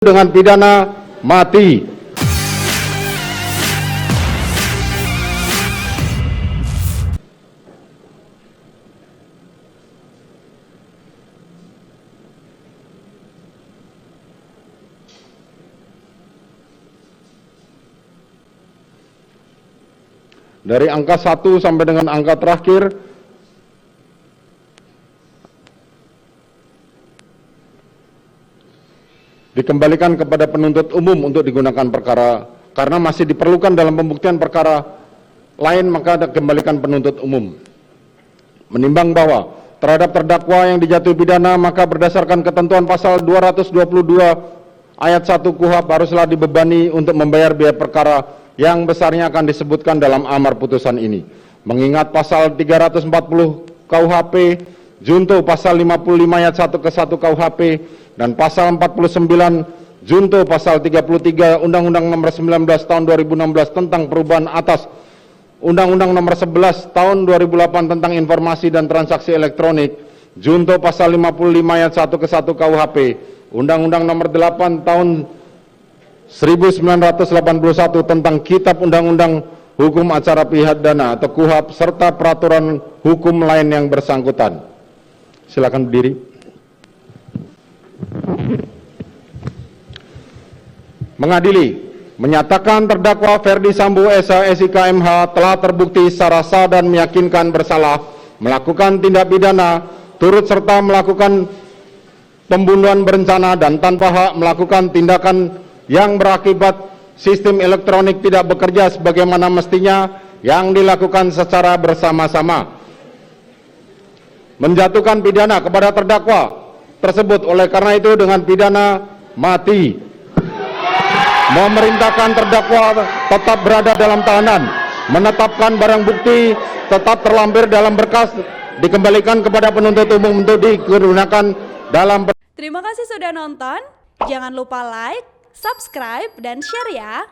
dengan pidana mati. Dari angka 1 sampai dengan angka terakhir dikembalikan kepada penuntut umum untuk digunakan perkara, karena masih diperlukan dalam pembuktian perkara lain, maka dikembalikan penuntut umum. Menimbang bahwa terhadap terdakwa yang dijatuhi pidana, maka berdasarkan ketentuan pasal 222 ayat 1 KUHP haruslah dibebani untuk membayar biaya perkara yang besarnya akan disebutkan dalam amar putusan ini. Mengingat pasal 340 KUHP junto pasal 55 ayat 1 ke 1 KUHP dan pasal 49 junto pasal 33 Undang-Undang Nomor 19 Tahun 2016 tentang perubahan atas Undang-Undang Nomor 11 Tahun 2008 tentang informasi dan transaksi elektronik junto pasal 55 ayat 1 ke 1 KUHP, Undang-Undang Nomor 8 Tahun 1981 tentang Kitab Undang-Undang Hukum Acara Pidana atau KUHP serta peraturan hukum lain yang bersangkutan. Silakan berdiri. Mengadili, menyatakan terdakwa Ferdi Sambo SH SIK MH telah terbukti secara sah dan meyakinkan bersalah melakukan tindak pidana turut serta melakukan pembunuhan berencana dan tanpa hak, melakukan tindakan yang berakibat sistem elektronik tidak bekerja sebagaimana mestinya yang dilakukan secara bersama-sama, menjatuhkan pidana kepada terdakwa tersebut oleh karena itu dengan pidana mati, memerintahkan terdakwa tetap berada dalam tahanan, menetapkan barang bukti tetap terlampir dalam berkas dikembalikan kepada penuntut umum untuk digunakan dalam. Terima kasih sudah nonton, jangan lupa like, subscribe, dan share ya.